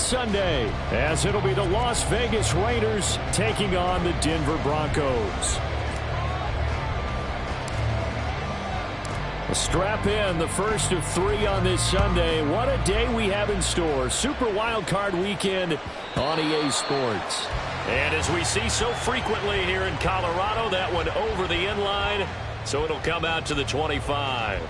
Sunday, as it'll be the Las Vegas Raiders taking on the Denver Broncos. Strap in, the first of 3 on this Sunday. What a day we have in store. Super Wild Card Weekend on EA Sports. And as we see so frequently here in Colorado, that one over the end line, so it'll come out to the 25.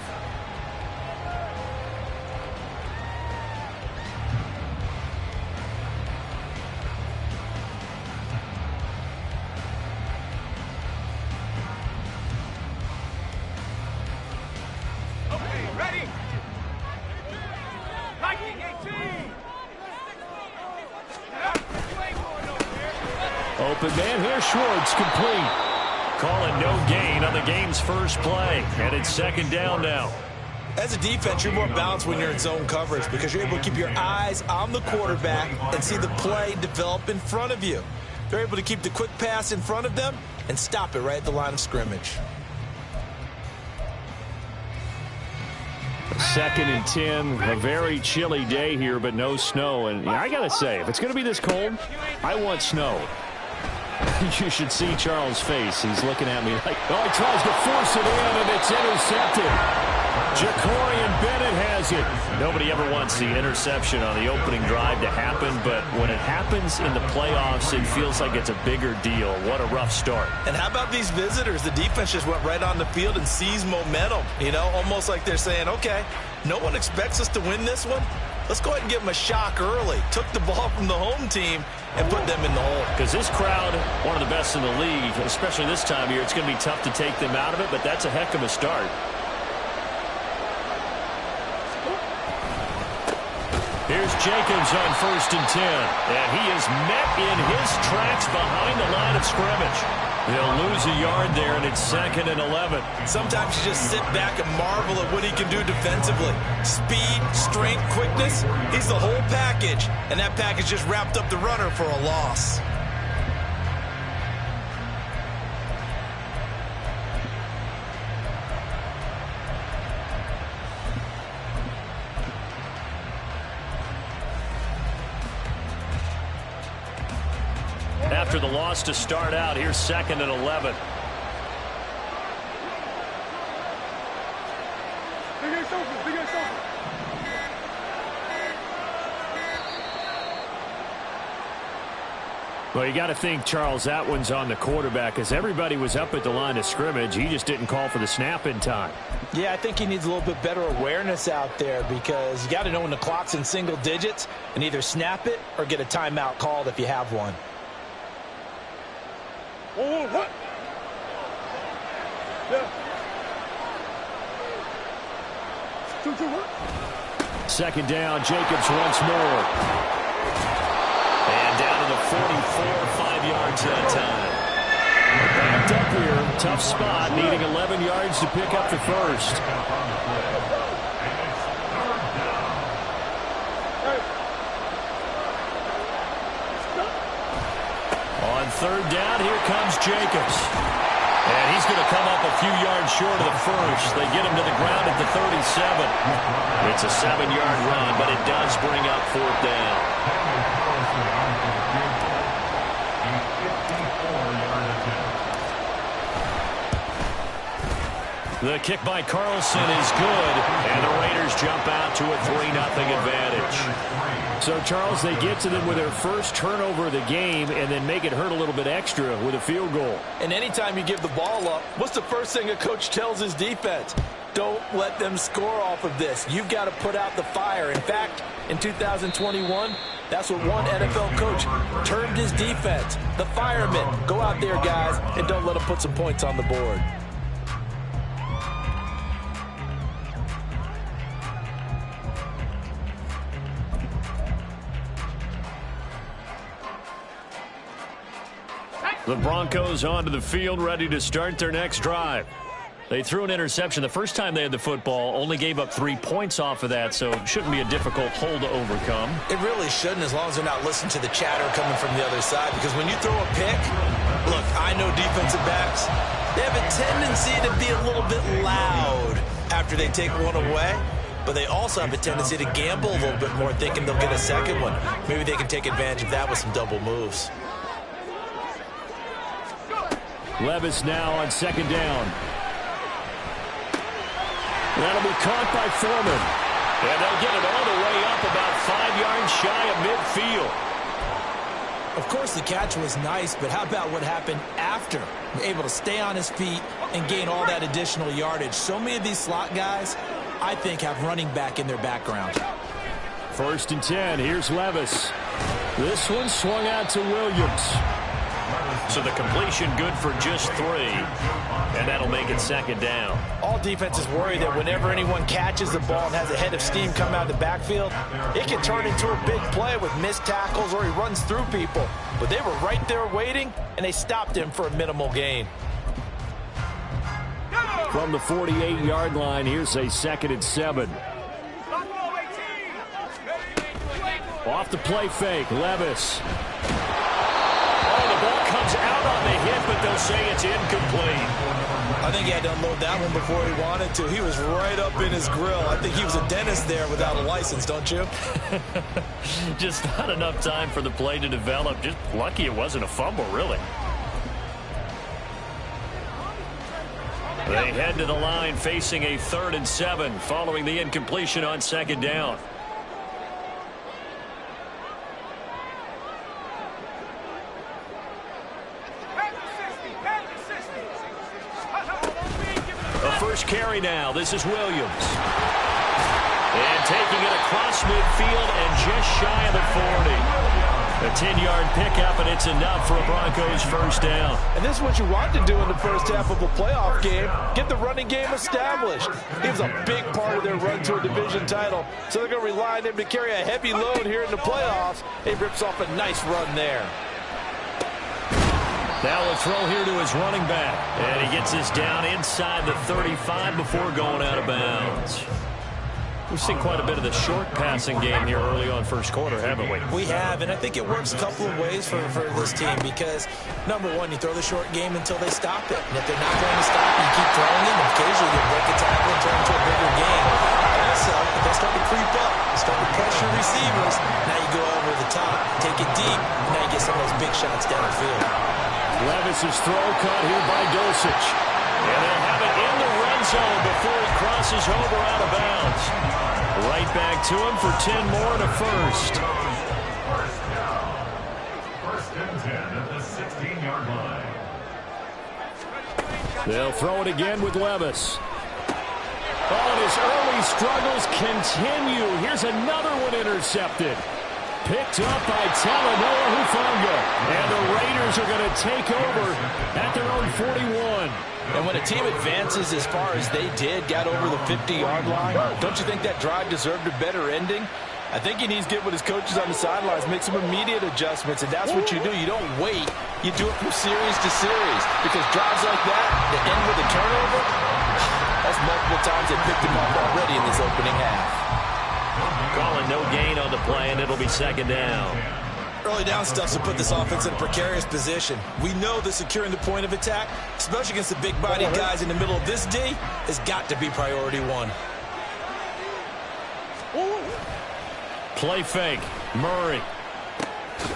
Open man here, Schwartz, complete. Calling no gain on the game's first play, and it's second down now. As a defense, you're more balanced when you're in zone coverage because you're able to keep your eyes on the quarterback and see the play develop in front of you. They're able to keep the quick pass in front of them and stop it right at the line of scrimmage. 2nd and 10, a very chilly day here, but no snow. And I got to say, if it's going to be this cold, I want snow. You should see Charles' face. He's looking at me like, oh, he tries to force it in, and it's intercepted. Jacorian Bennett has it. Nobody ever wants the interception on the opening drive to happen, but when it happens in the playoffs, it feels like it's a bigger deal. What a rough start. And how about these visitors? The defense just went right on the field and seized momentum, you know, almost like they're saying, okay, no one expects us to win this one. Let's go ahead and give them a shock early. Took the ball from the home team and put them in the hole. Because this crowd, one of the best in the league, especially this time of year, it's going to be tough to take them out of it, but that's a heck of a start. Here's Jacobs on 1st and 10. And he is met in his tracks behind the line of scrimmage. They'll lose a yard there, and it's 2nd and 11. Sometimes you just sit back and marvel at what he can do defensively. Speed, strength, quickness, he's the whole package. And that package just wrapped up the runner for a loss. After the loss to start out, here's 2nd and 11. Well, you got to think, Charles, that one's on the quarterback, as everybody was up at the line of scrimmage. He just didn't call for the snap in time. Yeah, I think he needs a little bit better awareness out there because you got to know when the clock's in single digits and either snap it or get a timeout called if you have one. Oh, what? Yeah. 2-2-1. 2nd down, Jacobs once more. And down to the 44, 5 yards that time. Backed up here, tough spot, needing 11 yards to pick up the first. On 3rd down, here comes Jacobs. And he's going to come up a few yards short of the first. They get him to the ground at the 37. It's a 7-yard run, but it does bring up 4th down. The kick by Carlson is good, and the Raiders jump out to a 3-0 advantage. So, Charles, they get to them with their first turnover of the game and then make it hurt a little bit extra with a field goal. And anytime you give the ball up, what's the first thing a coach tells his defense? Don't let them score off of this. You've got to put out the fire. In fact, in 2021, that's what one NFL coach termed his defense. The firemen. Go out there, guys, and don't let them put some points on the board. The Broncos onto the field, ready to start their next drive. They threw an interception the first time they had the football, only gave up 3 points off of that, so it shouldn't be a difficult hole to overcome. It really shouldn't, as long as they're not listening to the chatter coming from the other side, because when you throw a pick, look, I know defensive backs, they have a tendency to be a little bit loud after they take one away. but they also have a tendency to gamble a little bit more, thinking they'll get a second one. Maybe they can take advantage of that with some double moves. Levis now on second down. That'll be caught by Foreman. And they'll get it all the way up about 5 yards shy of midfield. Of course, the catch was nice, but how about what happened after? Able to stay on his feet and gain all that additional yardage. So many of these slot guys, I think, have running back in their background. 1st and 10. Here's Levis. This one swung out to Williams. So the completion good for just 3. And that'll make it 2nd down. All defenses worry that whenever anyone catches the ball and has a head of steam come out of the backfield, it can turn into a big play with missed tackles or he runs through people. But they were right there waiting, and they stopped him for a minimal gain. From the 48-yard line, here's a 2nd and 7. Off the play fake, Levis. Oh, the ball comes out on the hit, but they'll say it's incomplete. I think he had to unload that one before he wanted to. He was right up in his grill. I think he was a dentist there without a license, don't you? Just not enough time for the play to develop. Just lucky it wasn't a fumble, really. They head to the line facing a 3rd and 7 following the incompletion on 2nd down. First carry now. This is Williams. And taking it across midfield and just shy of the 40. A 10-yard pickup, and it's enough for a Broncos first down. And this is what you want to do in the first half of a playoff game. Get the running game established. He was a big part of their run to a division title. So they're going to rely on him to carry a heavy load here in the playoffs. He rips off a nice run there. Now a throw here to his running back. And he gets this down inside the 35 before going out of bounds. We've seen quite a bit of the short passing game here early on first quarter, haven't we? We have, and I think it works a couple of ways for this team because, number one, you throw the short game until they stop it. And if they're not going to stop it, you keep throwing it, and occasionally you break a tackle and turn into a bigger game. Also, if they start to creep up, start to pressure receivers, now you go over the top, take it deep, and now you get some of those big shots down the field. Levis's throw caught here by Dulcich. And they'll have it in the red zone before he crosses over out of bounds. Right back to him for 10 more and a first. First and 10 at the 16-yard line. They'll throw it again with Levis. Oh, and his early struggles continue. Here's another one intercepted. Picked up by Talanoa Hufanga. And the Raiders are going to take over at their own 41. And when a team advances as far as they did, got over the 50-yard line, don't you think that drive deserved a better ending? I think he needs to get with his coaches on the sidelines, make some immediate adjustments, and that's what you do. You don't wait. You do it from series to series because drives like that end with a turnover, that's multiple times they picked him up already in this opening half. Calling no gain on the play, and it'll be 2nd down. Early down stuff to put this offense in a precarious position. We know that securing the point of attack, especially against the big-bodied guys in the middle of this D, has got to be priority one. Play fake. Murray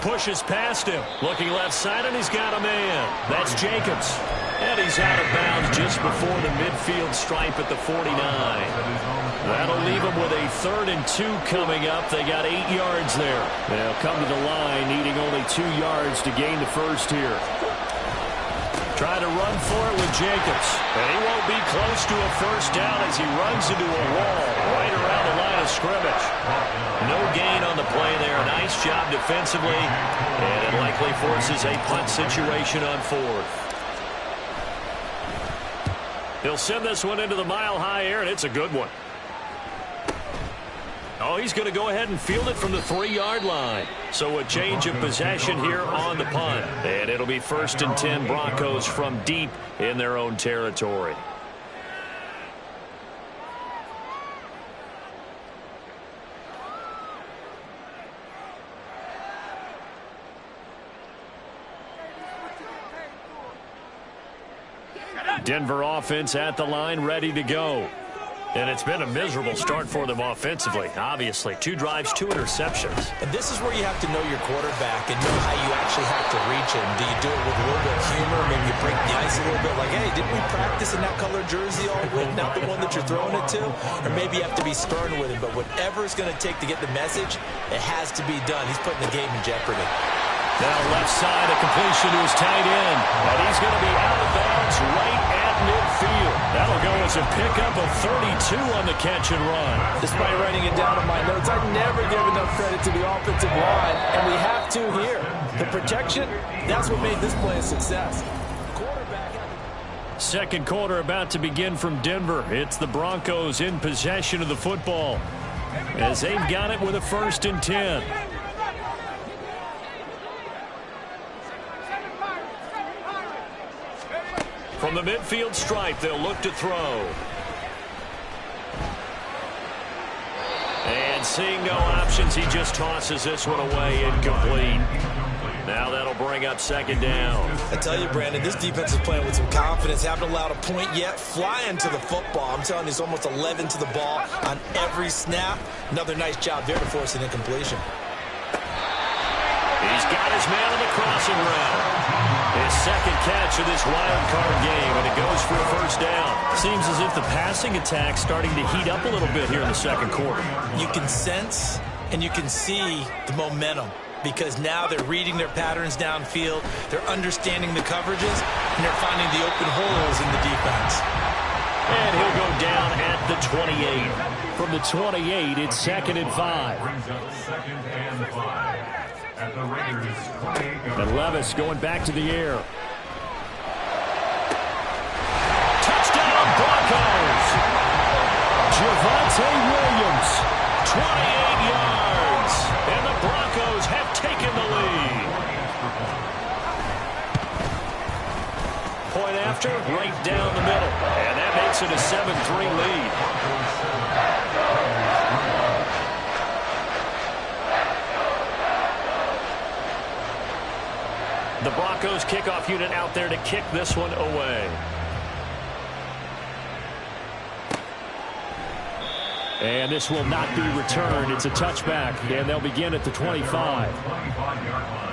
pushes past him. Looking left side, and he's got a man. That's Jacobs. And he's out of bounds just before the midfield stripe at the 49. That'll leave them with a 3rd and 2 coming up. They got 8 yards there. They'll come to the line, needing only 2 yards to gain the first here. Try to run for it with Jacobs. And he won't be close to a first down as he runs into a wall right around the line of scrimmage. No gain on the play there. Nice job defensively. And it likely forces a punt situation on 4th. He'll send this one into the mile-high air, and it's a good one. Oh, he's going to go ahead and field it from the 3-yard line. So a change of possession here on the punt. And it'll be 1st and 10 Broncos from deep in their own territory. Denver offense at the line, ready to go. And it's been a miserable start for them offensively, obviously. 2 drives, 2 interceptions. And this is where you have to know your quarterback and know how you actually have to reach him. Do you do it with a little bit of humor? Maybe you break the ice a little bit like, hey, didn't we practice in that color jersey all week, not the one that you're throwing it to? Or maybe you have to be stern with him. But whatever it's going to take to get the message, it has to be done. He's putting the game in jeopardy. Now left side, a completion to his tight end. And he's going to be out of bounds right at midfield. That'll go as a pickup of 32 on the catch and run. Despite writing it down in my notes, I never give enough credit to the offensive line, and we have to here. The protection, that's what made this play a success. Second quarter about to begin from Denver. It's the Broncos in possession of the football as they've got it with a 1st and 10. From the midfield stripe, they'll look to throw. And seeing no options, he just tosses this one away, incomplete. Now that'll bring up 2nd down. I tell you, Brandon, this defense is playing with some confidence. Haven't allowed a point yet. Flying to the football. I'm telling you, it's almost 11 to the ball on every snap. Another nice job there to force an incompletion. He's got his man on the crossing route. His 2nd catch of this wild card game, and it goes for a 1st down. Seems as if the passing attack's starting to heat up a little bit here in the 2nd quarter. You can sense and you can see the momentum because now they're reading their patterns downfield, they're understanding the coverages, and they're finding the open holes in the defense. And he'll go down at the 28. From the 28, it's 2nd and 5. Brings up 2nd and 5 at the Raiders' 28-yard. And Levis going back to the air. Touchdown Broncos! Javonte Williams, 28 yards, and the Broncos have taken the lead. Point after, right down the middle, and that makes it a 7-3 lead. The Broncos kickoff unit out there to kick this one away. And this will not be returned. It's a touchback, and they'll begin at the 25. 25-yard line.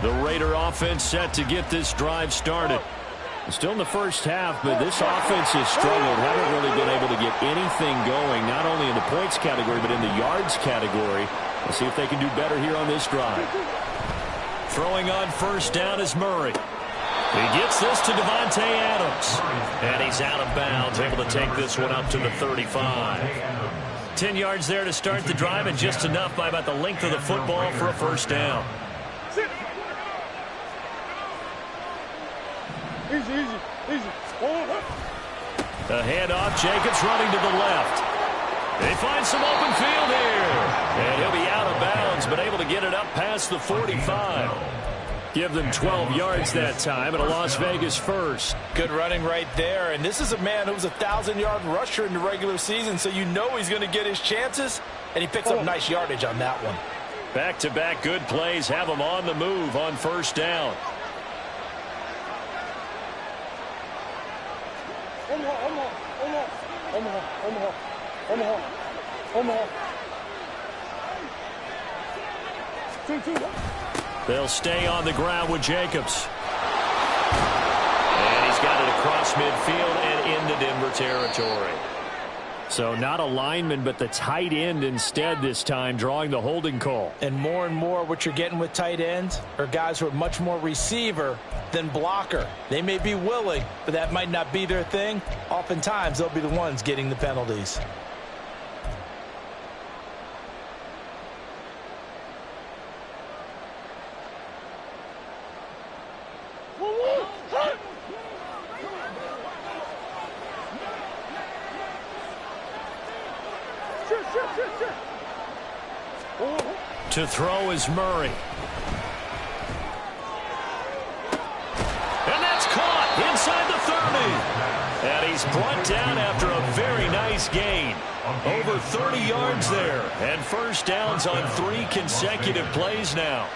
The Raider offense set to get this drive started. Still in the first half, but this offense has struggled. Haven't really been able to get anything going, not only in the points category, but in the yards category. We'll see if they can do better here on this drive. Throwing on 1st down is Murray. He gets this to Devontae Adams. And he's out of bounds, able to take this one up to the 35. 10 yards there to start the drive, and just enough by about the length of the football for a 1st down. The handoff, Jacobs running to the left. They find some open field here. And he'll be out of bounds, but able to get it up past the 45. Give them 12 yards that time, and a Las Vegas 1st. Good running right there, and this is a man who was a 1,000-yard rusher in the regular season, so you know he's going to get his chances, and he picks up nice yardage on that one. Back-to-back good plays have him on the move on 1st down. They'll stay on the ground with Jacobs. And he's got it across midfield and into Denver territory. So not a lineman, but the tight end instead this time, drawing the holding call. And more what you're getting with tight ends are guys who are much more receiver than blocker. They may be willing, but that might not be their thing. Oftentimes, they'll be the ones getting the penalties. To throw is Murray. And that's caught inside the 30. And he's brought down after a very nice gain. Over 30 yards there. And first downs on 3 consecutive plays now.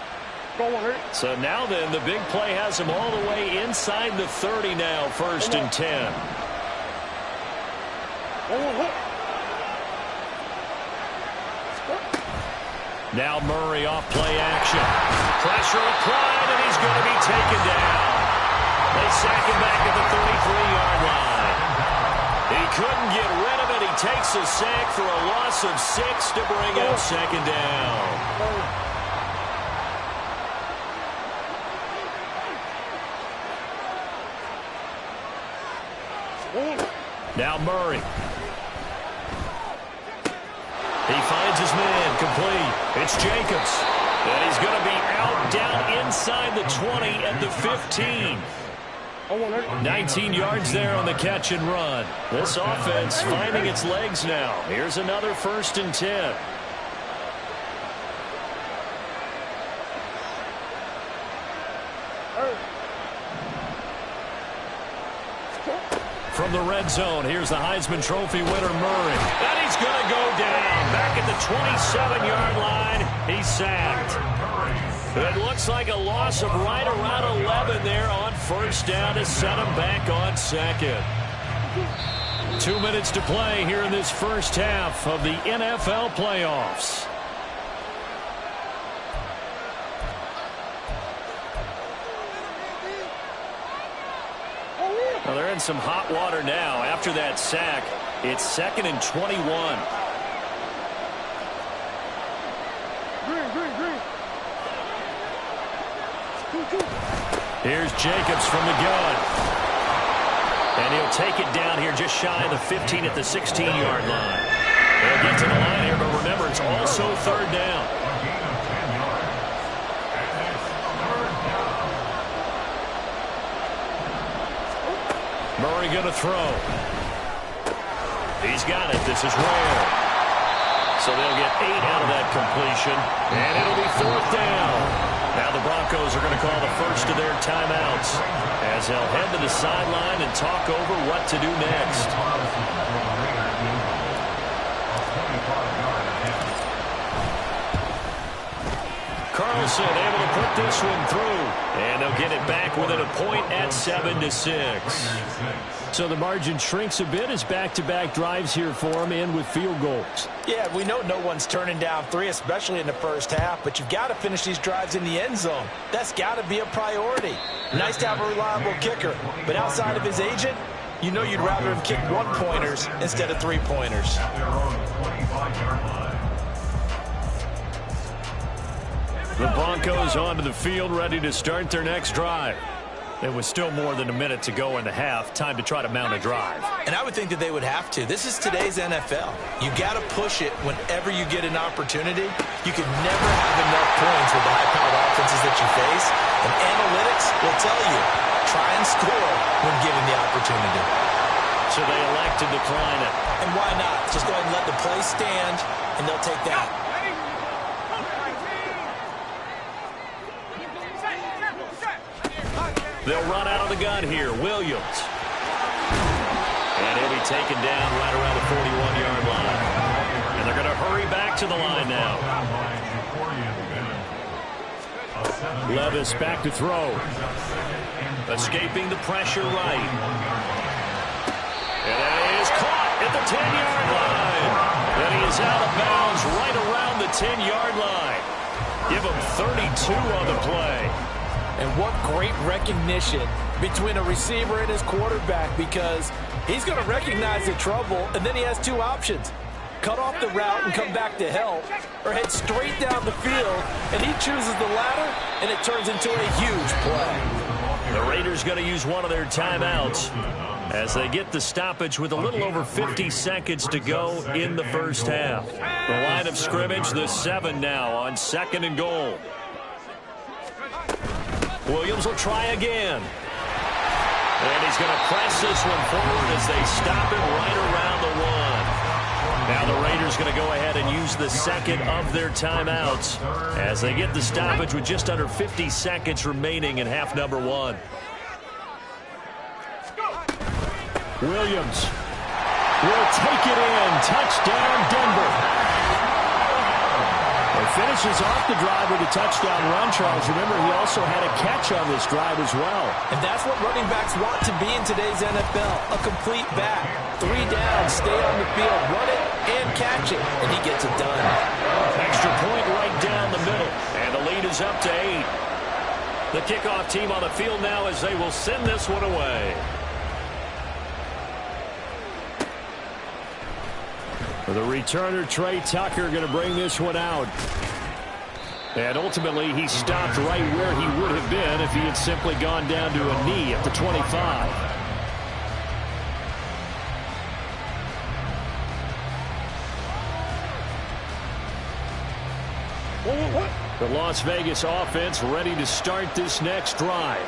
So now then, the big play has him all the way inside the 30 now, 1st and 10. Now Murray off play action. Pressure applied, and he's going to be taken down. They sack him back at the 33-yard line. He couldn't get rid of it. He takes a sack for a loss of 6 to bring up 2nd down. Now Murray. He finds his man, complete. It's Jacobs. And he's going to be out down inside the 20 at the 15. 19 yards there on the catch and run. This offense finding its legs now. Here's another 1st and 10. From the red zone, here's the Heisman Trophy winner, Murray. And he's going to go down. Back at the 27-yard line, he's sacked. It looks like a loss of right around 11 there on 1st down to set him back on 2nd. 2 minutes to play here in this first half of the NFL playoffs. Well, they're in some hot water now. After that sack, it's 2nd and 21. Here's Jacobs from the gun. And he'll take it down here just shy of the 15 at the 16-yard line. They'll get to the line here, but remember, it's also 3rd down. Murray going to throw. He's got it. This is rare. So they'll get 8 out of that completion. And it'll be 4th down. Now the Broncos are going to call the first of their timeouts as they'll head to the sideline and talk over what to do next. Carlson able to put this one through. And they'll get it back within a point at 7-6. So the margin shrinks a bit as back-to-back drives here for them and with field goals. Yeah, we know no one's turning down 3, especially in the first half, but you've got to finish these drives in the end zone. That's got to be a priority. Nice to have a reliable kicker, but outside of his agent, you know you'd rather him kick 1-pointers instead of 3-pointers. The Broncos onto the field, ready to start their next drive. There was still more than a minute to go in the half. Time to try to mount a drive. And I would think that they would have to. This is today's NFL. You got to push it whenever you get an opportunity. You can never have enough points with the high-powered offenses that you face. And analytics will tell you, try and score when given the opportunity. So they elect to decline it. And why not? Just go ahead and let the play stand, and they'll take that. They'll run out of the gun here. Williams. And he'll be taken down right around the 41-yard line. And they're going to hurry back to the line now. Levis back to throw. Escaping the pressure right. And that is caught at the 10-yard line. And he is out of bounds right around the 10-yard line. Give him 32 on the play. And what great recognition between a receiver and his quarterback, because he's going to recognize the trouble, and then he has 2 options. Cut off the route and come back to help, or head straight down the field, and he chooses the latter, and it turns into a huge play. The Raiders going to use one of their timeouts as they get the stoppage with a little over 50 seconds to go in the first half. The line of scrimmage, the 7 now on 2nd and goal. Williams will try again. And he's going to press this one forward as they stop it right around the 1. Now the Raiders going to go ahead and use the 2nd of their timeouts as they get the stoppage with just under 50 seconds remaining in half number 1. Williams will take it in. Touchdown, Denver. He finishes off the drive with a touchdown run, Charles. Remember, he also had a catch on this drive as well. And that's what running backs want to be in today's NFL, a complete back. 3 down, stay on the field, run it, and catch it, and he gets it done. Extra point right down the middle, and the lead is up to 8. The kickoff team on the field now as they will send this one away. The returner, Trey Tucker, going to bring this one out. And ultimately, he stopped right where he would have been if he had simply gone down to a knee at the 25. The Las Vegas offense ready to start this next drive.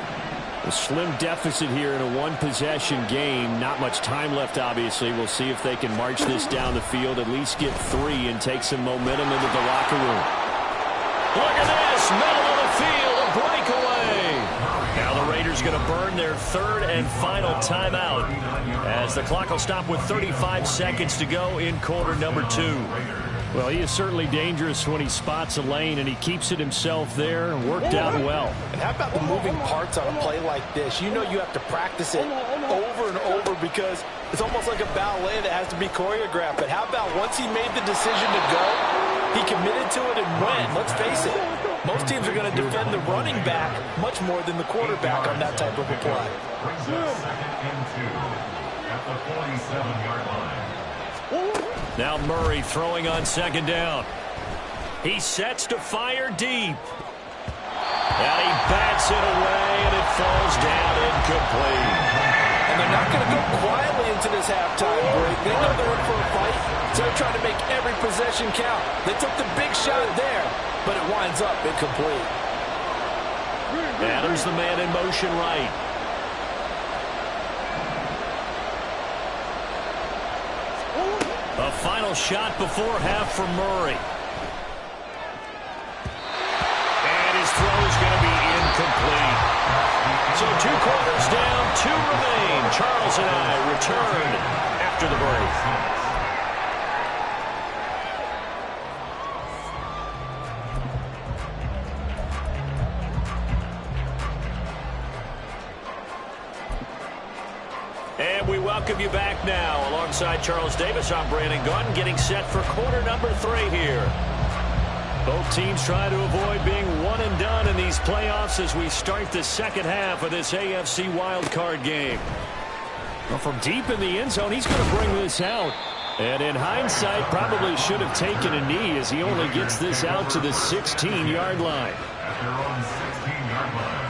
A slim deficit here in a one-possession game. Not much time left, obviously. We'll see if they can march this down the field, at least get 3 and take some momentum into the locker room. Look at this, middle of the field, a breakaway. Now the Raiders going to burn their 3rd and final timeout as the clock will stop with 35 seconds to go in quarter number 2. Well, he is certainly dangerous when he spots a lane, and he keeps it himself there. Worked out well. And how about the moving parts on a play like this? You know you have to practice it over and over because it's almost like a ballet that has to be choreographed. But how about once he made the decision to go, he committed to it and went. Let's face it, most teams are going to defend the running back much more than the quarterback on that type of a play. Second and 2 at the 47-yard line. Now Murray throwing on 2nd down. He sets to fire deep. And he bats it away, and it falls down incomplete. And they're not going to go quietly into this halftime break. They know they're in for a fight, so they're trying to make every possession count. They took the big shot there, but it winds up incomplete. Adams the man in motion right. A final shot before half for Murray. And his throw is going to be incomplete. So 2 quarters down, 2 remain. Charles and I return after the break. And we welcome you back now. Alongside Charles Davis, I'm Brandon Gaudin, getting set for quarter number 3 here. Both teams try to avoid being one and done in these playoffs as we start the second half of this AFC wildcard game. Well, from deep in the end zone, he's going to bring this out. And in hindsight, probably should have taken a knee as he only gets this out to the 16-yard line. At their own 16-yard line.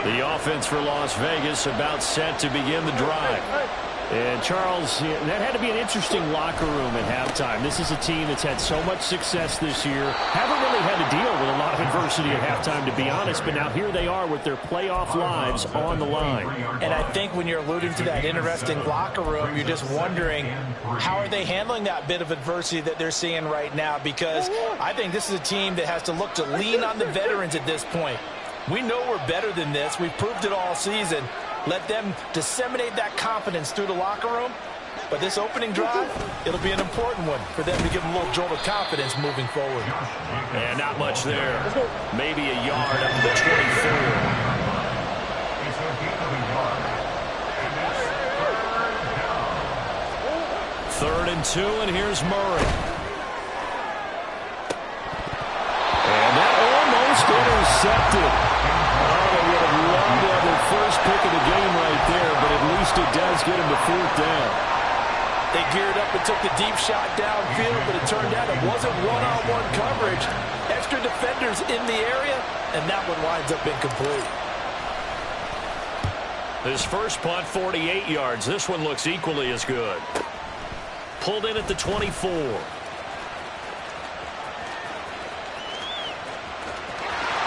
The offense for Las Vegas about set to begin the drive. And Charles, that had to be an interesting locker room at halftime. This is a team that's had so much success this year. Haven't really had to deal with a lot of adversity at halftime, to be honest. But now here they are with their playoff lives on the line. And I think when you're alluding to that interesting locker room, you're just wondering how are they handling that bit of adversity that they're seeing right now? Because I think this is a team that has to look to lean on the veterans at this point. We know we're better than this. We've proved it all season. Let them disseminate that confidence through the locker room. But this opening drive, it'll be an important one for them to give them a little jolt of confidence moving forward. And not much there. Maybe a yard up to the 24. Third and 2, and here's Murray. And that almost intercepted. They would have loved to have their first pick of the game right there, but at least it does get them to 4th down. They geared up and took the deep shot downfield, but it turned out it wasn't one-on-one coverage. Extra defenders in the area, and that one winds up incomplete. His first punt, 48 yards. This one looks equally as good. Pulled in at the 24.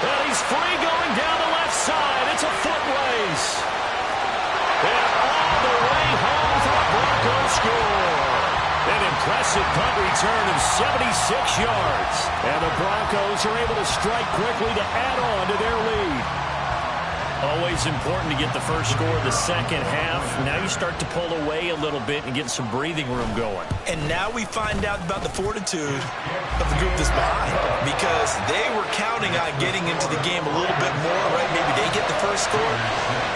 And he's free going down the left side. It's a foot race. impressive punt return of 76 yards. And the Broncos are able to strike quickly to add on to their lead. Always important to get the first score of the second half. Now you start to pull away a little bit and get some breathing room going. And now we find out about the fortitude of the group that's behind, because they were counting on getting into the game a little bit more, right? Maybe they get the first score.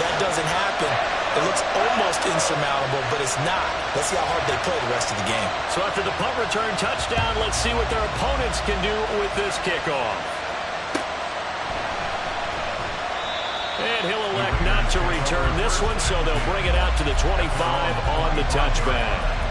That doesn't happen. It looks almost insurmountable, but it's not. Let's see how hard they play the rest of the game. So after the punt return touchdown, let's see what their opponents can do with this kickoff. And he'll elect not to return this one, so they'll bring it out to the 25 on the touchback.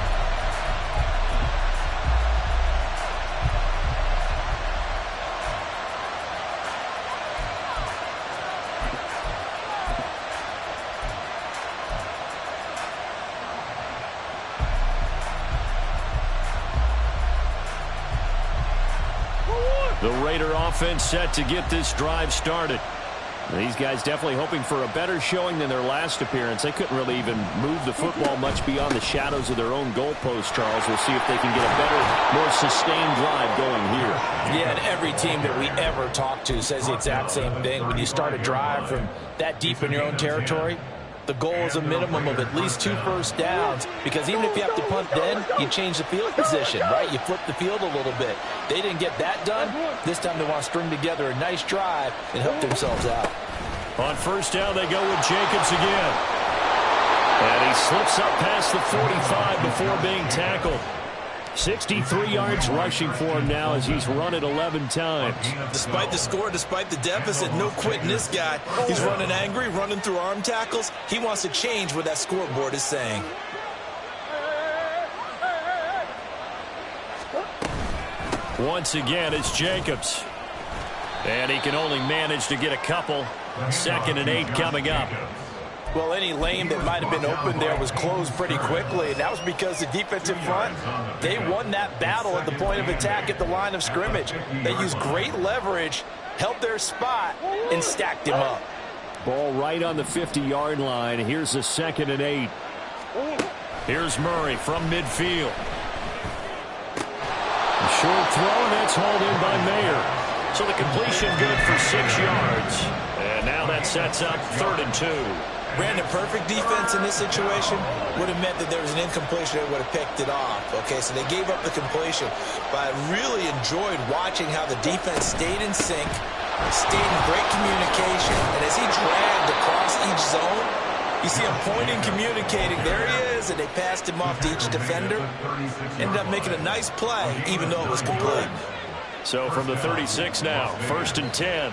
The Raider offense set to get this drive started. These guys definitely hoping for a better showing than their last appearance. They couldn't really even move the football much beyond the shadows of their own goalpost, Charles. We'll see if they can get a better, more sustained drive going here. Yeah, and every team that we ever talk to says the exact same thing. When you start a drive from that deep in your own territory, the goal is a minimum of at least 2 first downs, because even if you have to punt then, you change the field position, right? You flip the field a little bit. They didn't get that done. This time they want to string together a nice drive and help themselves out. On first down, they go with Jacobs again. And he slips up past the 45 before being tackled. 63 yards rushing for him now as he's run it 11 times. Despite the score, despite the deficit, no quitting this guy. He's running angry, running through arm tackles. He wants to change what that scoreboard is saying. Once again, it's Jacobs. And he can only manage to get a couple. 2nd and 8 coming up. Well, any lane that might have been open there was closed pretty quickly, and that was because the defensive front, they won that battle at the point of attack at the line of scrimmage. They used great leverage, held their spot, and stacked him up. Ball right on the 50-yard line. Here's a 2nd and 8. Here's Murray from midfield. A short throw, and that's hauled in by Mayer. So the completion good for 6 yards. And now that sets up 3rd and 2. Brandon, perfect defense in this situation would have meant that there was an incompletion that would have picked it off. Okay, so they gave up the completion. But I really enjoyed watching how the defense stayed in sync, stayed in great communication, and as he dragged across each zone, you see him pointing, communicating. There he is, and they passed him off to each defender. Ended up making a nice play, even though it was complete. So from the 36 now, 1st and 10.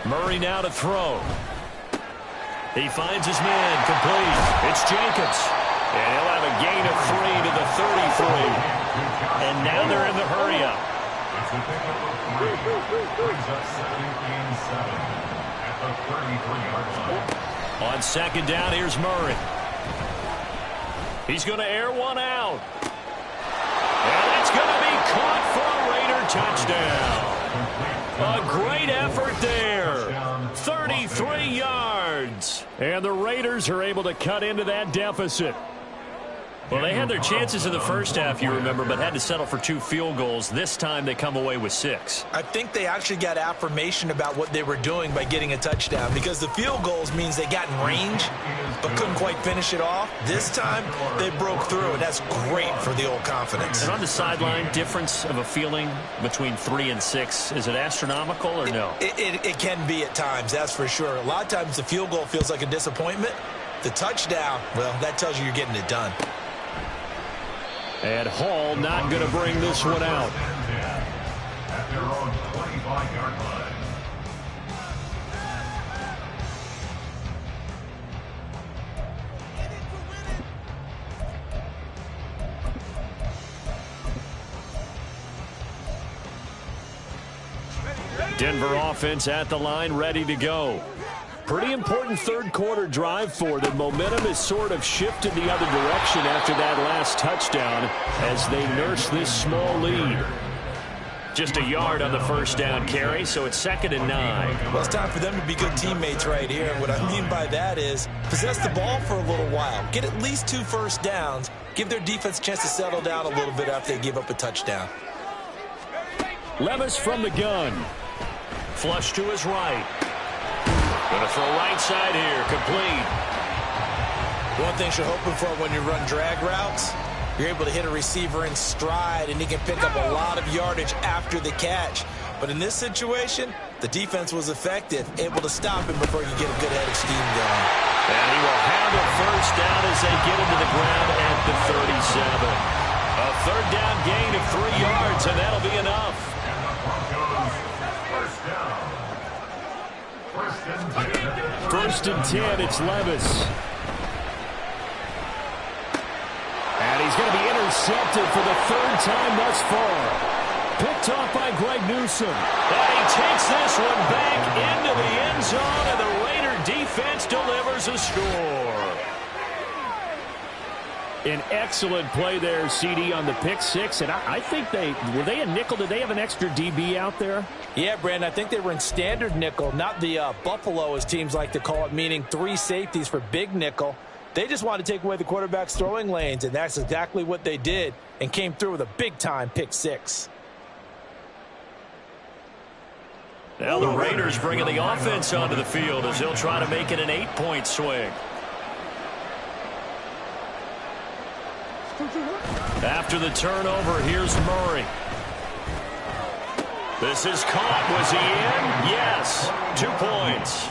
Murray now to throw. He finds his man, complete. It's Jacobs. And he'll have a gain of 3 to the 33. And now they're in the hurry-up. On 2nd down, here's Murray. He's going to air one out. And that's going to be caught for a Raider touchdown. A great effort there. 33 yards. And the Raiders are able to cut into that deficit. Well, they had their chances in the first half, you remember, but had to settle for 2 field goals. This time they come away with 6. I think they actually got affirmation about what they were doing by getting a touchdown, because the field goals means they got in range but couldn't quite finish it off. This time they broke through, and that's great for the old confidence. And on the sideline, difference of a feeling between 3 and 6, is it astronomical or no? It can be at times, that's for sure. A lot of times the field goal feels like a disappointment. The touchdown, well, that tells you you're getting it done. And Hall not going to bring this one out. At their own 25-yard line. Denver offense at the line, ready to go. Pretty important third-quarter drive for them. Momentum has sort of shifted the other direction after that last touchdown as they nurse this small lead. Just a yard on the first down carry, so it's 2nd and 9. Well, it's time for them to be good teammates right here. And what I mean by that is possess the ball for a little while. Get at least 2 first downs. Give their defense a chance to settle down a little bit after they give up a touchdown. Levis from the gun. Flush to his right. Going to throw right side here. Complete. One thing you're hoping for when you run drag routes, you're able to hit a receiver in stride, and he can pick up a lot of yardage after the catch. But in this situation, the defense was effective, able to stop him before he could get a good head of steam going. And he will have a first down as they get him to the ground at the 37. A 3rd down gain of 3 yards, and that'll be enough. First and 10, it's Levis. And he's going to be intercepted for the 3rd time thus far. Picked off by Greg Newsome. And he takes this one back into the end zone, and the Raider defense delivers a score. An excellent play there, CD, on the pick 6. And I think were they a nickel? Did they have an extra DB out there? Yeah, Brandon, I think they were in standard nickel, not the Buffalo, as teams like to call it, meaning 3 safeties for big nickel. They just wanted to take away the quarterback's throwing lanes, and that's exactly what they did, and came through with a big-time pick 6. Now the Raiders bringing the offense onto the field as they'll try to make it an 8-point swing. After the turnover, here's Murray. This is caught. Was he in? Yes. 2 points.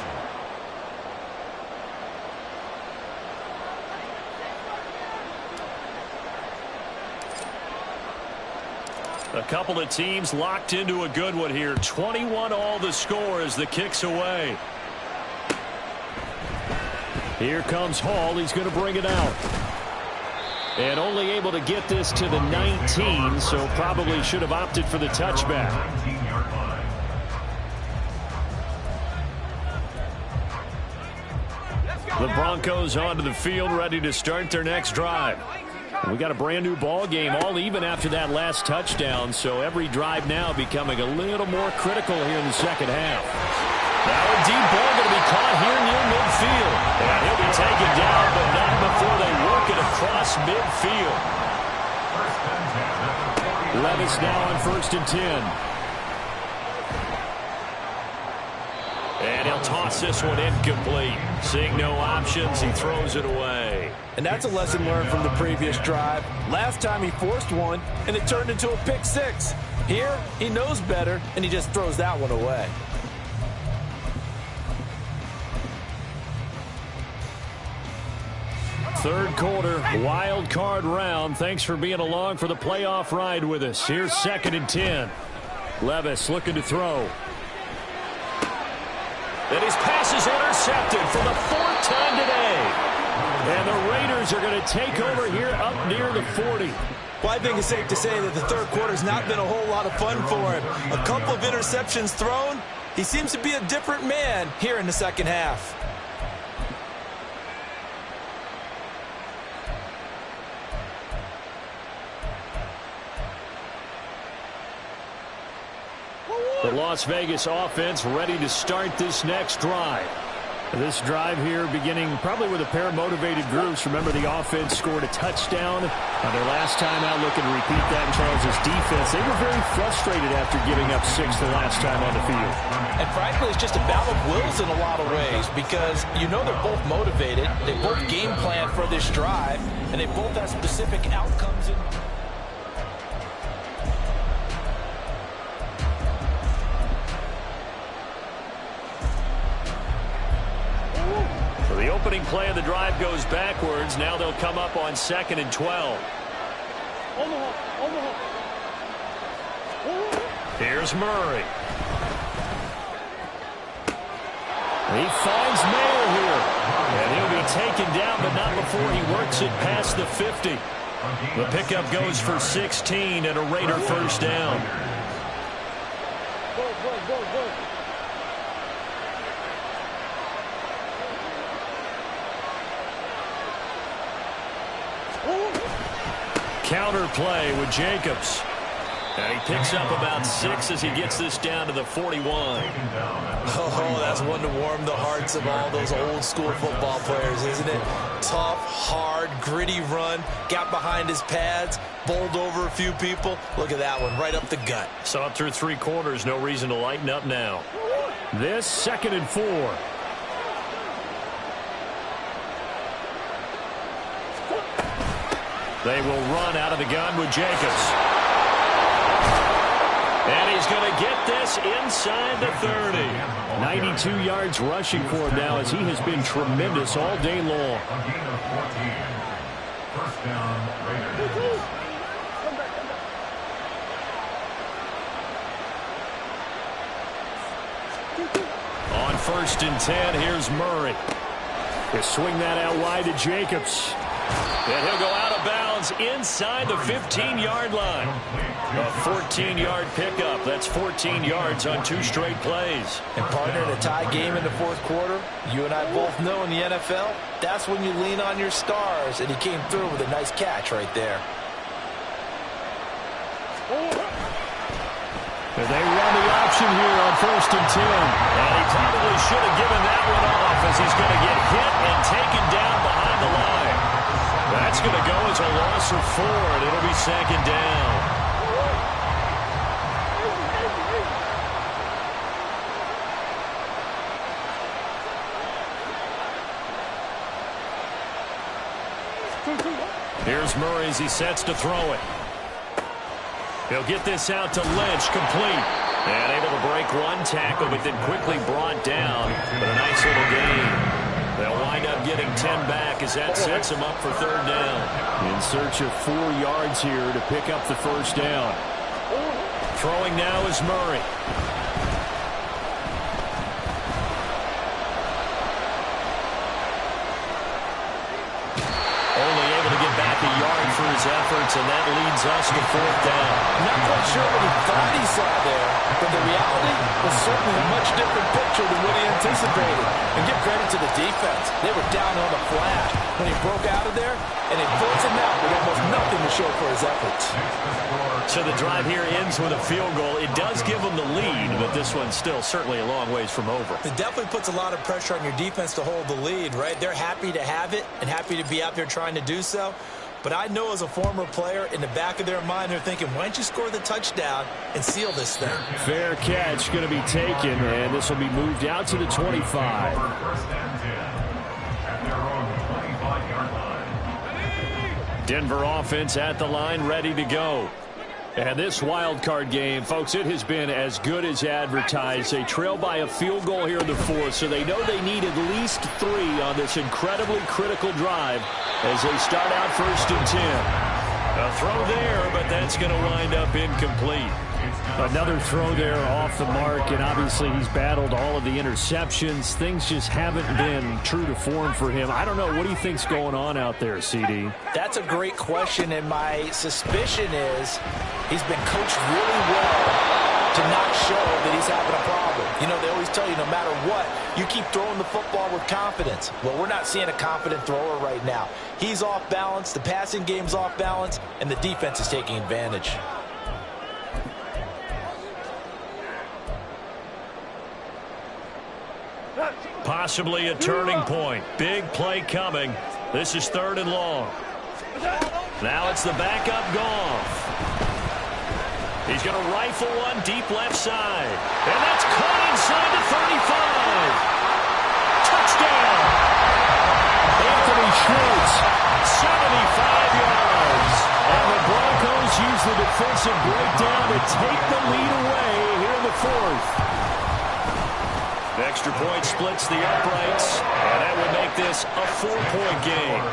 A couple of teams locked into a good one here. 21 all the score as the kick's away. Here comes Hall. He's going to bring it out. And only able to get this to the 19, so probably should have opted for the touchback. The Broncos onto the field, ready to start their next drive. We got a brand new ball game, all even after that last touchdown, so every drive now becoming a little more critical here in the second half. Now a deep ball going to be caught here near midfield. And he'll be taken down, but not before they work it across midfield. Levis now on 1st and 10. And he'll toss this one incomplete. Seeing no options, he throws it away. And that's a lesson learned from the previous drive. Last time he forced one, and it turned into a pick 6. Here, he knows better, and he just throws that one away. Third quarter, wild card round. Thanks for being along for the playoff ride with us. Here's 2nd and 10. Levis looking to throw. And his pass is intercepted for the 4th time today. And the Raiders are going to take over here up near the 40. Well, I think it's safe to say that the third quarter's not been a whole lot of fun for him. A couple of interceptions thrown. He seems to be a different man here in the second half. The Las Vegas offense ready to start this next drive. This drive here beginning probably with a pair of motivated groups. Remember, the offense scored a touchdown on their last time out. Looking to repeat that in Charles's defense. They were very frustrated after giving up 6 the last time on the field. And frankly, it's just a battle of wills in a lot of ways, because you know they're both motivated. They both game plan for this drive, and they both have specific outcomes in. The opening play of the drive goes backwards. Now they'll come up on 2nd and 12. Here's Murray. He finds Mayer here. And he'll be taken down, but not before he works it past the 50. The pickup goes for 16 and a Raider first down. Counter play with Jacobs. And he picks up about 6 as he gets this down to the 41. Oh, that's one to warm the hearts of all those old school football players, isn't it? Tough, hard, gritty run, got behind his pads, bowled over a few people. Look at that one, right up the gut. So up through 3 quarters, no reason to lighten up now. This 2nd and 4. They will run out of the gun with Jacobs. And he's going to get this inside the 30. 92 yards rushing for him now as he has been tremendous all day long. A gain of 14. First down, Raiders. On 1st and 10, here's Murray. They swing that out wide to Jacobs. And he'll go out of bounds inside the 15-yard line. A 14-yard pickup. That's 14 yards on 2 straight plays. And partner, in a tie game in the 4th quarter, you and I both know in the NFL, that's when you lean on your stars, and he came through with a nice catch right there. And they run the option here on 1st and 10. And he probably should have given that one off as he's going to get hit and taken down behind the line. That's going to go as a loss of 4, and it'll be 2nd down. Here's Murray as he sets to throw it. He'll get this out to Lynch, complete. And able to break 1 tackle, but then quickly brought down. But a nice little gain. They'll wind up getting 10 back as that sets them up for 3rd down. In search of 4 yards here to pick up the 1st down. Throwing now is Murray. Only able to get back a yard for his efforts, and that leads us to 4th down. Not quite sure what he thought he saw there, but the reality was certainly a much different picture than what he anticipated. And give credit to the defense. They were down on the flash when he broke out of there, and it fills him out with almost nothing to show for his efforts. So the drive here ends with a field goal. It does give them the lead, but this one's still certainly a long ways from over. It definitely puts a lot of pressure on your defense to hold the lead, right? They're happy to have it and happy to be out there trying to do so. But I know as a former player, in the back of their mind, they're thinking, why don't you score the touchdown and seal this thing? Fair catch going to be taken, and this will be moved out to the 25. First and 10 at their own 25-yard line. Denver offense at the line, ready to go. And this wild card game, folks, it has been as good as advertised. They trail by a field goal here in the 4th, so they know they need at least 3 on this incredibly critical drive as they start out 1st and 10. A throw there, but that's going to wind up incomplete. Another throw there off the mark, and obviously he's battled all of the interceptions. Things just haven't been true to form for him. I don't know. What do you think's going on out there, CD? That's a great question, and my suspicion is he's been coached really well to not show that he's having a problem. You know, they always tell you no matter what, you keep throwing the football with confidence. Well, we're not seeing a confident thrower right now. He's off balance, the passing game's off balance, and the defense is taking advantage. Possibly a turning point. Big play coming. This is 3rd and long. Now it's the backup Goff. He's going to rifle one deep left side. And that's caught inside the 35. Touchdown. Anthony Schultz, 75 yards. and the Broncos use the defensive breakdown to take the lead away here in the 4th. The extra point splits the uprights, and that would make this a 4-point game.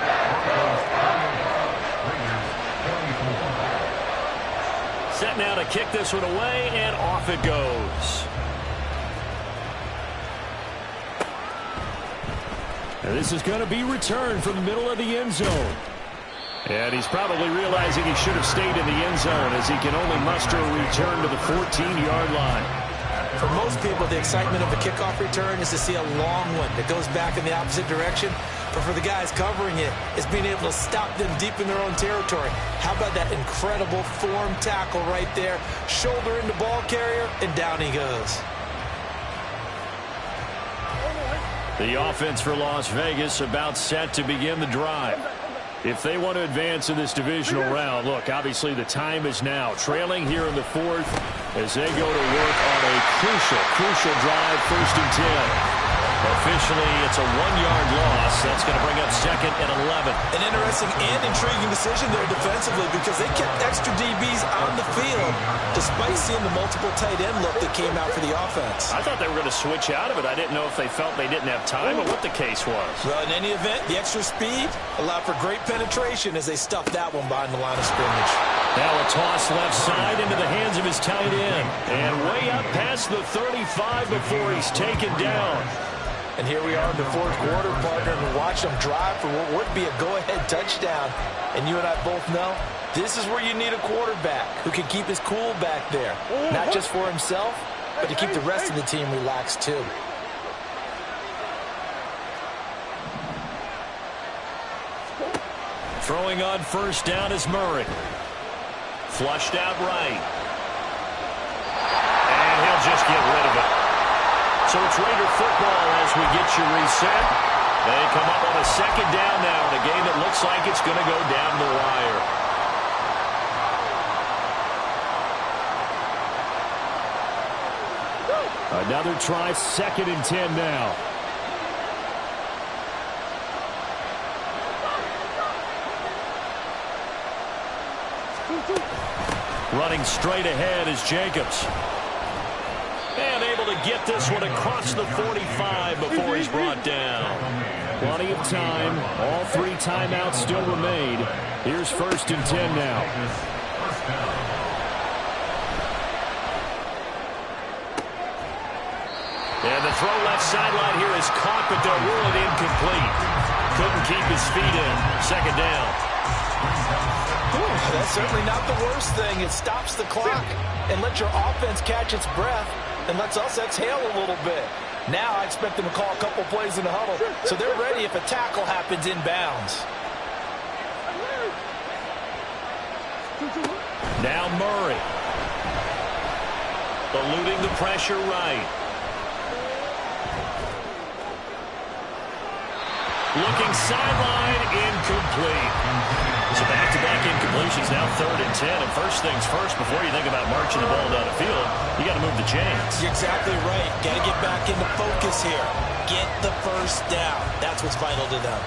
Set now to kick this one away, and off it goes. And this is going to be returned from the middle of the end zone. And he's probably realizing he should have stayed in the end zone as he can only muster a return to the 14-yard line. For most people, the excitement of a kickoff return is to see a long one that goes back in the opposite direction. But for the guys covering it, it's being able to stop them deep in their own territory. How about that incredible form tackle right there? Shoulder in the ball carrier, and down he goes. The offense for Las Vegas about set to begin the drive. If they want to advance in this divisional round, look, obviously the time is now. Trailing here in the fourth as they go to work on a crucial drive, 1st and 10. Officially, it's a 1-yard loss. That's going to bring up 2nd and 11. An interesting and intriguing decision there defensively because they kept extra DBs on the field despite seeing the multiple tight end look that came out for the offense. I thought they were going to switch out of it. I didn't know if they felt they didn't have time or what the case was. Well, in any event, the extra speed allowed for great penetration as they stuffed that one behind the line of scrimmage. Now a toss left side into the hands of his tight end. And way up past the 35 before he's taken down. And here we are in the fourth quarter, partner, and watch them drive for what would be a go-ahead touchdown. And you and I both know this is where you need a quarterback who can keep his cool back there. Not just for himself, but to keep the rest of the team relaxed too. Throwing on 1st down is Murray. Flushed out right. And he'll just get rid of it. So it's Raider football as we get you reset. They come up on a 2nd down now in a game that looks like it's going to go down the wire. Another try, 2nd and 10 now. Running straight ahead is Jacobs. And able to get this one across the 45 before he's brought down. Plenty of time. All 3 timeouts still remain. Here's 1st and 10 now. And the throw left sideline here is caught, but they'll rule it incomplete. Couldn't keep his feet in. 2nd down. That's certainly not the worst thing. It stops the clock and lets your offense catch its breath and lets us exhale a little bit. Now I expect them to call a couple plays in the huddle, so they're ready if a tackle happens inbounds. Now Murray. Eluding the pressure right. Looking sideline, incomplete. So back-to-back incompletions, now 3rd and 10. And first things first, before you think about marching the ball down the field, you got to move the chains. You're exactly right. Got to get back into focus here. Get the 1st down. That's what's vital to them.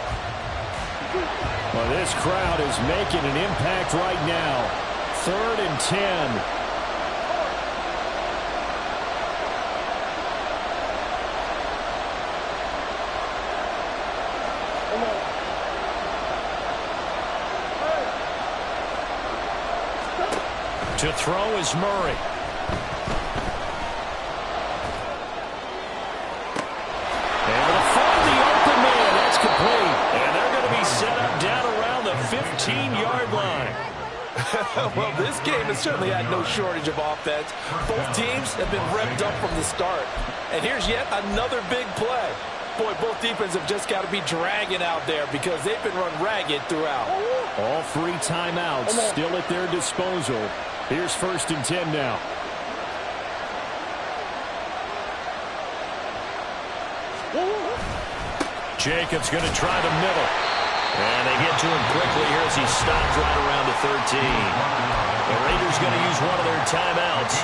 Well, this crowd is making an impact right now. 3rd and 10. To throw is Murray. Able to find the open man. That's complete. And they're going to be set up down around the 15-yard line. Well, this game has certainly had no shortage of offense. Both teams have been revved up from the start. And here's yet another big play. Boy, both defenses have just got to be dragging out there because they've been run ragged throughout. All 3 timeouts still at their disposal. Here's 1st and 10 now. Jacobs going to try the middle. And they get to him quickly here as he stopped right around the 13. The Raiders going to use one of their timeouts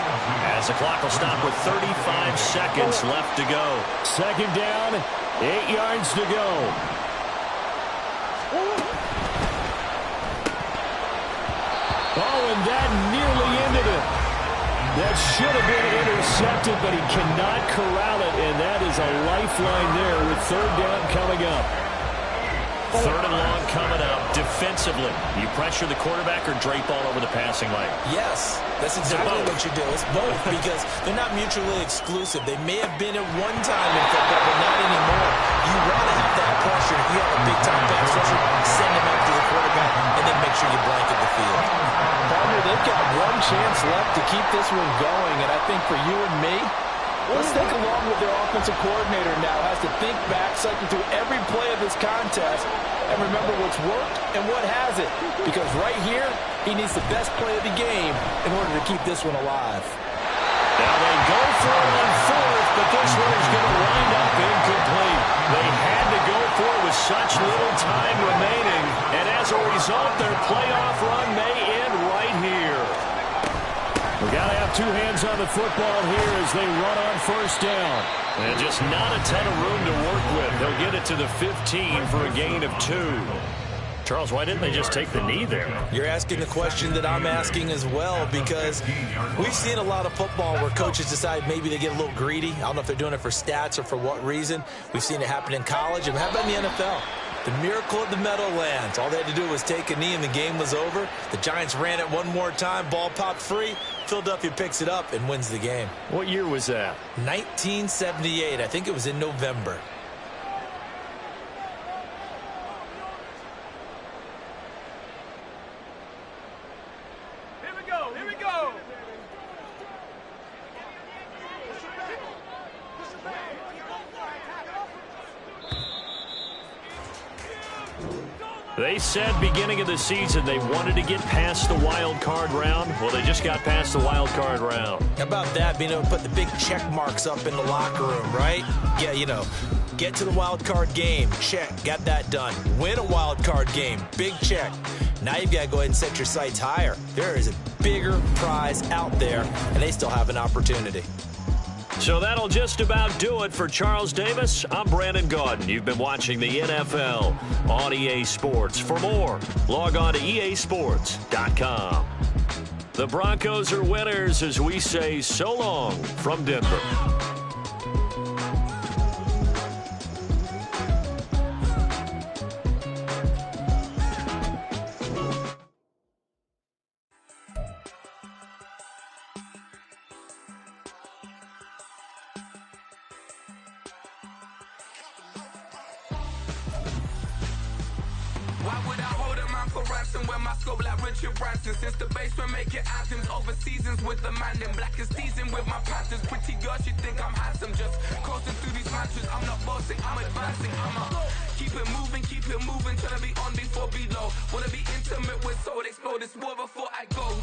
as the clock will stop with 35 seconds left to go. 2nd down, 8 yards to go. Oh, and that nearly ended it. That should have been intercepted, but he cannot corral it, and that is a lifeline there with 3rd down coming up. 3rd and long coming up. Defensively, you pressure the quarterback or drape all over the passing lane? Yes, that's exactly what you do. It's both because they're not mutually exclusive. They may have been at one time in football, but not anymore. You want to have that pressure. If you have a big-time pass rusher, send him after the quarterback, and then make sure you blanket the field. Partner, they've got one chance left to keep this one going, and I think for you and me, Let's think along with their offensive coordinator now. Has to think back, cycle through every play of this contest, and remember what's worked and what hasn't. Because right here, he needs the best play of the game in order to keep this one alive. Now they go for it on fourth, but this one is going to wind up incomplete. They had to go for it with such little time remaining, and as a result, their playoff run may end right here. We've got to have two hands on the football here as they run on first down. And just not a ton of room to work with. They'll get it to the 15 for a gain of 2. Charles, why didn't they just take the knee there? You're asking the question that I'm asking as well, because we've seen a lot of football where coaches decide maybe they get a little greedy. I don't know if they're doing it for stats or for what reason. We've seen it happen in college, and how about in the NFL? The miracle of the Meadowlands. All they had to do was take a knee and the game was over. The Giants ran it one more time, ball popped free. Philadelphia picks it up and wins the game. What year was that? 1978. I think it was in November. They said beginning of the season they wanted to get past the wild card round. Well, they just got past the wild card round. How about that, being able to put the big check marks up in the locker room, right? Yeah, you know, get to the wild card game, check, got that done. Win a wild card game, big check. Now you've got to go ahead and set your sights higher. There is a bigger prize out there, and they still have an opportunity. So that'll just about do it for Charles Davis. I'm Brandon Gaudin. You've been watching the NFL on EA Sports. For more, log on to easports.com. The Broncos are winners as we say so long from Denver. Since the basement making anthems over seasons with the man in black is seasoned with my Panthers. Pretty girls, you think I'm handsome, just coasting through these matches. I'm not bossing, I'm advancing. Keep it moving, trying to be on before below. Wanna be intimate with soul, explode this war before I go.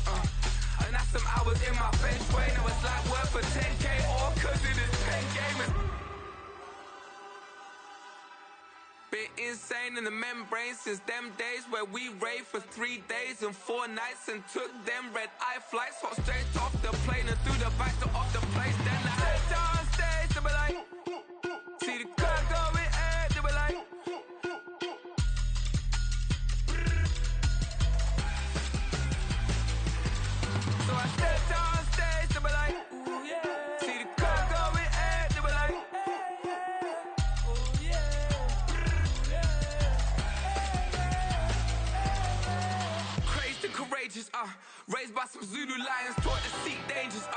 And that's some hours in my bench way. Now it's like work for 10K or cause it is 10 gamers. Bit insane in the membrane since them days where we raved for 3 days and 4 nights and took them red eye flights, hot straight off the plane and through the back door of the place. Then I stepped on stage, they were like, see the crowd going ahead, they were like, so I stepped on stage, they were like, ooh yeah, see the crowd going ahead, they were like, ooh yeah. Courageous, raised by some Zulu lions, taught to seek dangers,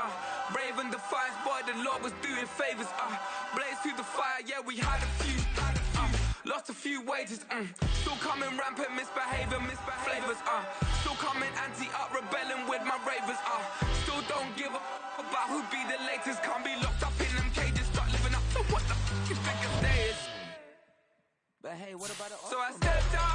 brave and defiant, boy, the Lord was doing favors, blaze through the fire, yeah, we had a few, lost a few wages, still coming rampant, misbehavior, flavors, still coming anti-up, rebelling with my ravers, still don't give a about who be the latest, can't be locked up in them cages, start living up to what the f*** you think of days. But hey, what about it? So I stepped out.